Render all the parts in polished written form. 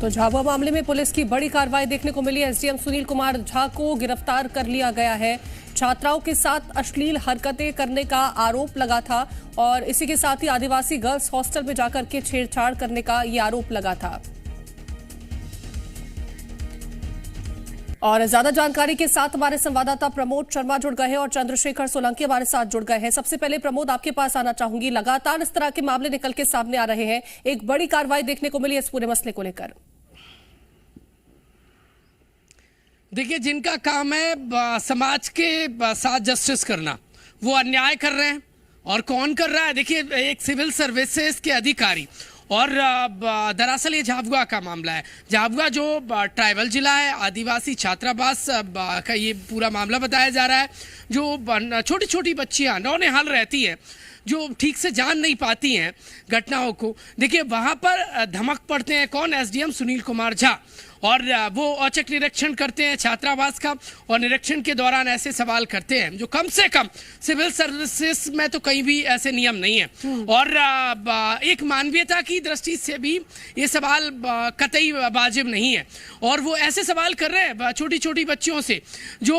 तो झाबुआ मामले में पुलिस की बड़ी कार्रवाई देखने को मिली। एसडीएम सुनील कुमार झा को गिरफ्तार कर लिया गया है। छात्राओं के साथ अश्लील हरकतें करने का आरोप लगा था और इसी के साथ ही आदिवासी गर्ल्स हॉस्टल में जाकर के छेड़छाड़ करने का ये आरोप लगा था। और ज्यादा जानकारी के साथ हमारे संवाददाता प्रमोद शर्मा जुड़ गए हैं और चंद्रशेखर सोलंकी हमारे साथ जुड़ गए हैं। सबसे पहले प्रमोद, आपके पास आना चाहूंगी। लगातार इस तरह के मामले निकल के सामने आ रहे हैं, एक बड़ी कार्रवाई देखने को मिली इस पूरे मसले को लेकर। देखिए, जिनका काम है समाज के साथ जस्टिस करना, वो अन्याय कर रहे हैं। और कौन कर रहा है? देखिए, एक सिविल सर्विसेज के अधिकारी, और दरअसल ये झाबुआ का मामला है। झाबुआ जो ट्राइबल जिला है, आदिवासी छात्रावास का ये पूरा मामला बताया जा रहा है। जो छोटी छोटी बच्चियां नौनिहाल रहती है, जो ठीक से जान नहीं पाती हैं घटनाओं को। देखिए, वहाँ पर धमक पड़ते हैं कौन? एसडीएम सुनील कुमार झा। और वो औचक निरीक्षण करते हैं छात्रावास का, और निरीक्षण के दौरान ऐसे सवाल करते हैं जो कम से कम सिविल सर्विसेज में तो कहीं भी ऐसे नियम नहीं है। और एक मानवीयता की दृष्टि से भी ये सवाल कतई वाजिब नहीं है। और वो ऐसे सवाल कर रहे हैं छोटी छोटी बच्चियों से, जो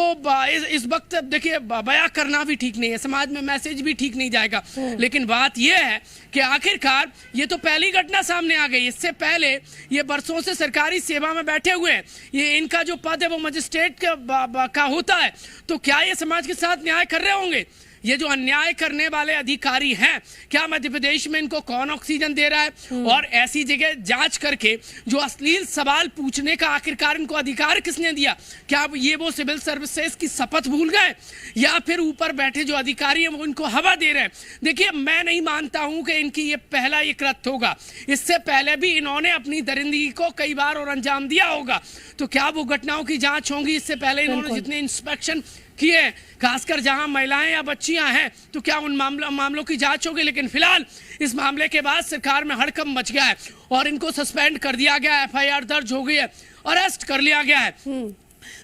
इस वक्त देखिए बयां करना भी ठीक नहीं है, समाज में मैसेज भी ठीक नहीं जाएगा। लेकिन बात यह है कि आखिरकार ये तो पहली घटना सामने आ गई। इससे पहले ये बरसों से सरकारी सेवा में बैठे हुए हैं। ये इनका जो पद है वो मजिस्ट्रेट का होता है। तो क्या ये समाज के साथ न्याय कर रहे होंगे? ये जो अन्याय करने वाले अधिकारी हैं, क्या मध्य प्रदेश में इनको कौन ऑक्सीजन दे रहा है? और ऐसी जगह जांच करके जो अश्लील सवाल पूछने का आखिरकार इनको अधिकार किसने दिया? क्या ये वो सिविल सर्विसेज की शपथ भूल गए, या फिर ऊपर बैठे जो अधिकारी हैं वो इनको हवा दे रहे हैं? देखिए, मैं नहीं मानता हूं कि इनकी ये पहला ये कृत्य होगा। इससे पहले भी इन्होंने अपनी दरिंदगी को कई बार और अंजाम दिया होगा। तो क्या वो घटनाओं की जांच होंगी? इससे पहले इन्होंने जितने इंस्पेक्शन किए, खासकर जहां महिलाएं या बच्चियां हैं, तो क्या उन मामलों की जांच होगी? लेकिन फिलहाल इस मामले के बाद सरकार में हड़कंप मच गया है और इनको सस्पेंड कर दिया गया है, एफआईआर दर्ज हो गई है, अरेस्ट कर लिया गया है।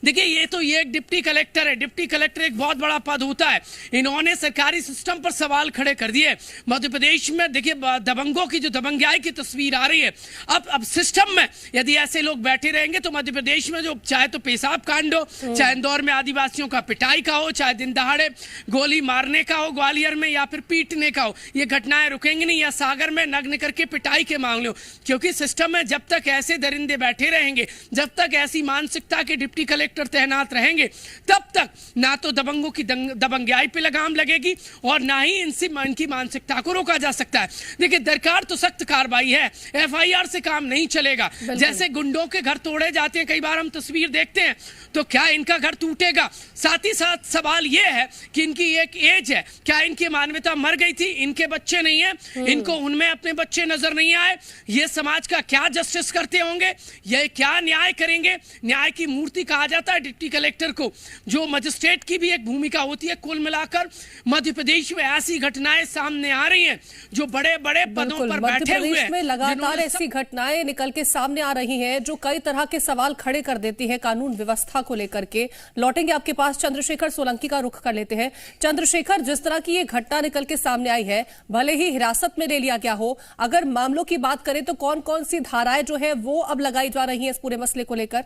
देखिए, ये एक डिप्टी कलेक्टर है। डिप्टी कलेक्टर एक बहुत बड़ा पद होता है। इन्होंने सरकारी सिस्टम पर सवाल खड़े कर दिए। मध्य प्रदेश में देखिए दबंगों की जो दबंगाई की तस्वीर आ रही है। अब सिस्टम में यदि ऐसे लोग बैठे रहेंगे तो मध्य प्रदेश में जो चाहे तो पेशाब कांड हो, चाहे इंदौर में आदिवासियों का पिटाई का हो, चाहे दिन दहाड़े गोली मारने का हो ग्वालियर में, या फिर पीटने का हो, ये घटनाएं रुकेंगी नहीं। या सागर में नग्न करके पिटाई के मामले हो। क्योंकि सिस्टम में जब तक ऐसे दरिंदे बैठे रहेंगे, जब तक ऐसी मानसिकता के डिप्टी कलेक्टर तैनात रहेंगे, तब तक ना तो दबंगों की दबंगाई पे लगाम लगेगी और ना ही इनकी मानसिकता को रोका जा सकता है। देखिए, दरकार तो सख्त कार्रवाई है, एफआईआर से काम नहीं चलेगा। जैसे गुंडों के घर तोड़े जाते हैं, कई बार हम तस्वीर देखते हैं, तो क्या इनका घर टूटेगा? साथ ही साथ सवाल यह है कि इनकी एक एज है, क्या इनकी मानवता मर गई थी? इनके बच्चे नहीं है, इनको उनमें अपने बच्चे नजर नहीं आए? ये समाज का क्या जस्टिस करते होंगे? ये क्या न्याय करेंगे? न्याय की मूर्ति कहा जाता है डिप्टी कलेक्टर को, जो मजिस्ट्रेट की भी एक भूमिका होती है। कुल मिलाकर मध्य प्रदेश में ऐसी घटनाएं सामने आ रही हैं, जो बड़े बड़े पदों पर बैठे हुए हैं। लगातार ऐसी घटनाएं निकल के सामने आ रही हैं जो कई तरह के सवाल खड़े कर देती है कानून व्यवस्था को लेकर के। लौटेंगे आपके पास, चंद्रशेखर सोलंकी का रुख कर लेते हैं। चंद्रशेखर, जिस तरह की ये घटना निकल के सामने आई है, भले ही हिरासत में ले लिया गया हो, अगर मामलों की बात करें तो कौन कौन सी धाराएं जो है वो अब लगाई जा रही है इस पूरे मसले को लेकर?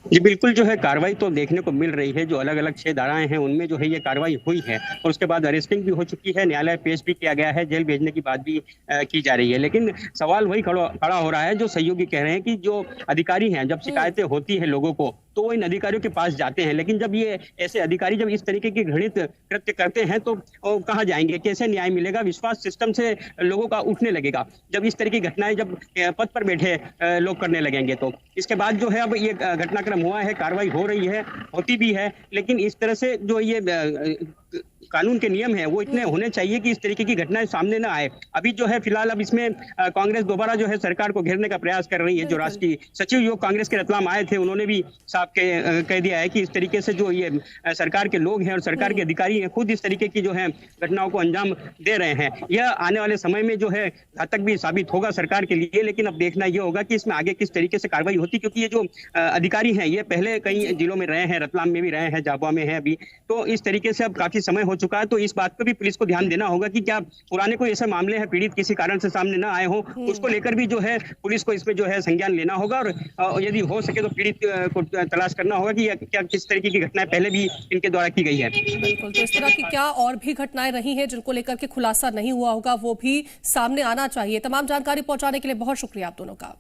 जी बिल्कुल, जो है कार्रवाई तो देखने को मिल रही है। जो अलग अलग 6 धाराएं हैं उनमें जो है ये कार्रवाई हुई है, और उसके बाद अरेस्टिंग भी हो चुकी है, न्यायालय पेश भी किया गया है, जेल भेजने की बात भी की जा रही है। लेकिन सवाल वही खड़ा हो रहा है जो सहयोगी कह रहे हैं कि जो अधिकारी हैं, जब शिकायतें होती है लोगों को, तो वो इन अधिकारियों के पास जाते हैं। लेकिन जब ये ऐसे अधिकारी जब इस तरीके की घृणित कृत्य करते हैं तो कहाँ जाएंगे? कैसे न्याय मिलेगा? विश्वास सिस्टम से लोगों का उठने लगेगा जब इस तरह की घटनाएं जब पद पर बैठे लोग करने लगेंगे। तो इसके बाद जो है अब ये घटनाक्रम हुआ है, कार्रवाई हो रही है, होती भी है। लेकिन इस तरह से जो ये कानून के नियम है वो इतने होने चाहिए कि इस तरीके की घटनाएं सामने ना आए। अभी जो है फिलहाल अब इसमें कांग्रेस दोबारा जो है सरकार को घेरने का प्रयास कर रही है। जो राष्ट्रीय सचिव योग कांग्रेस के रतलाम आए थे, उन्होंने भी साफ कह दिया है कि इस तरीके से जो ये सरकार के लोग हैं और सरकार के अधिकारी हैं, खुद इस तरीके की जो है घटनाओं को अंजाम दे रहे हैं। यह आने वाले समय में जो है घातक भी साबित होगा सरकार के लिए। लेकिन अब देखना यह होगा कि इसमें आगे किस तरीके से कार्रवाई होती, क्योंकि ये जो अधिकारी हैं ये पहले कई जिलों में रहे हैं, रतलाम में भी रहे हैं, झाबुआ में है अभी। तो इस तरीके से अब काफी समय हो हो चुका है, तो इस बात पर भी पुलिस को ध्यान देना होगा कि क्या पुराने कोई ऐसे मामले हैं, पीड़ित किसी कारण से सामने ना आए हो, उसको लेकर भी जो है पुलिस को इसमें जो है संज्ञान लेना होगा और यदि हो सके तो पीड़ित को तलाश करना होगा कि क्या किस तरीके की घटनाएं पहले भी इनके द्वारा की गई है। बिल्कुल, तो इस तरह की क्या और भी घटनाएं रही हैं जिनको लेकर के खुलासा नहीं हुआ होगा, वो भी सामने आना चाहिए। तमाम जानकारी पहुंचाने के लिए बहुत शुक्रिया आप दोनों का।